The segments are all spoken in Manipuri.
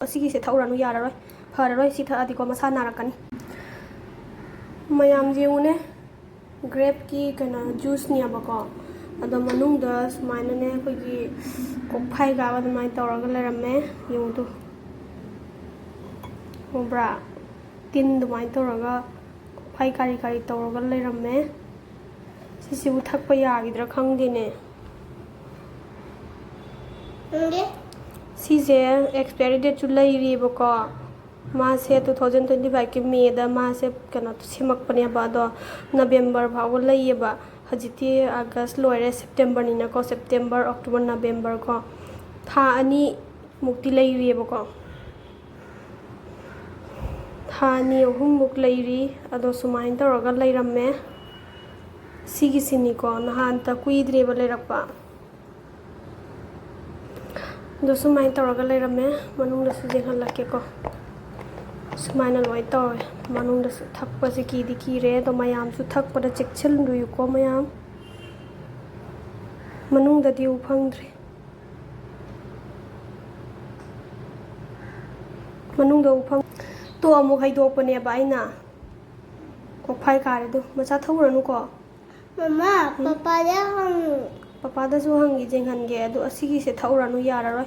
ꯑꯁꯤꯒꯤꯁꯦ ꯊꯛꯎꯔꯅꯨ ꯌꯥꯔꯔꯣꯏ ꯐꯔꯔꯣꯏ ꯁꯤ ꯊꯛꯑꯗꯤꯀꯣ ꯃꯁꯥ ꯅꯥꯔꯛꯀꯅꯤ ꯃꯌꯥꯝ ꯌꯦꯡꯉꯨꯅꯦ ꯒ꯭ꯔꯦꯞꯀꯤ ꯀꯩꯅꯣ ꯖꯨꯁꯅꯦꯕꯀꯣ ꯑꯗꯣ ꯃꯅꯨꯡꯗ ꯁꯨꯃꯥꯏꯅꯅꯦ ꯑꯩꯈꯣꯏꯒꯤ ꯀꯣꯛꯐꯥꯏ ꯀꯥꯕ ꯑꯗꯨꯃꯥꯏꯅ ꯇꯧꯔꯒ ꯂꯩꯔꯝꯃꯦ ꯌꯦꯡꯉꯨꯗꯨ ꯎꯕ꯭ꯔꯥ ꯇꯤꯟ ꯑꯗꯨꯃꯥꯏꯅ ꯇꯧꯔꯒ ꯀꯣꯛꯐꯥꯏ ꯀꯥꯔꯤ ꯀꯥꯔꯤ ꯇꯧꯔꯒ ꯂꯩꯔꯝꯃꯦ ꯁꯤꯁꯤꯕꯨ ꯊꯛꯄ ꯌꯥꯒꯤꯗ꯭ꯔꯥ ꯈꯪꯗꯦꯅꯦ सिसे एक्सपायरी डेट लेरीबको मासे 2025 की मेदा मासे कनो सेमकपनेबा अदो नवेम्बर फाव लेयेबा हजिति अगस्त लोरे सेप्टेम्बर निनको सेप्टेम्बर अक्टोबर नवेम्बर को था अनि मुक्ति लेरीबको था अनि अहुम मुक लेरी अदो सुमाइन तौरगा लेरम्मे सिगी सिनिको नहान त कुइद्रेबा लेरक्पा दो सुमाइन तौरगा लेरम्मे मनुंगदसु जेंहल्लकेको सुमाइना लोय तौरे मनुंगदसु थक्पसे कीदि कीरे तो मयामसु थक्पदा चेक्सिल्लुयुको मयाम मनुंगददि उ फंग्द्रे मनुंगदा उ फंग तो अमुक हाइदोकपनेबा आइना कोफाइ कारेदो मचा थौरनुको मम्मा पापादा हंग पापादसु हंगी जेंहनगे अदो असिगिसे थौरनु याररोय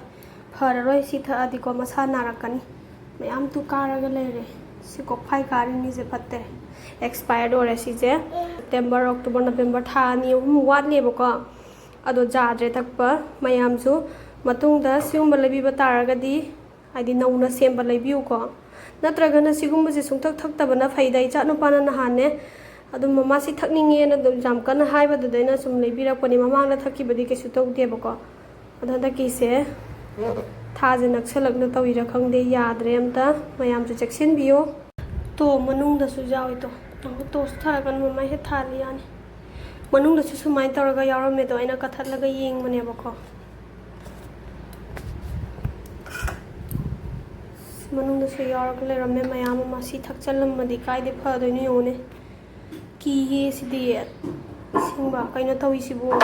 फररोय सि थअदिको मसा नारकनी मयाम तु कारगा लेरे सि कोफाइ कारिनी जे फत्ते एक्सपायर्ड ओरे सिजे सेप्टेम्बर अक्टोबर नवेम्बर था नि हुम वाटलेबको अदो जाद्रे थक्पा मयामसु मतुंगदा सिगुम्बा लेबिबा तारगदी आइदि नौना सेम्बा लेबियुको नत्रगना सिगुम्बसे सुंथक थक्तबना फैदा इचा नुपाना नहाने अदु ममासी थक्निंगेना जाम कना हाइबददैना सुम लेबिरकपनि ममांगना थक्किबदि केसु तौदेबको अदो हदकिसे थाजे नक्सलकना तौइरा खंगदे याद्रे अमता मयामसु चेक्सिनबियो तो मनुंगदसु जावि तो तोस थरगन ममा हे थाली यानी मनुंगदसु सुमाइ तौरगा यारमे तो आइना कथलगा येंगबनेबको मनुंगदसु यारगा लेरमे मयाम मासी थक्चलमदि काइदे फदोइनो योने की ये सिदी सिंबा कइनो तौइसिबो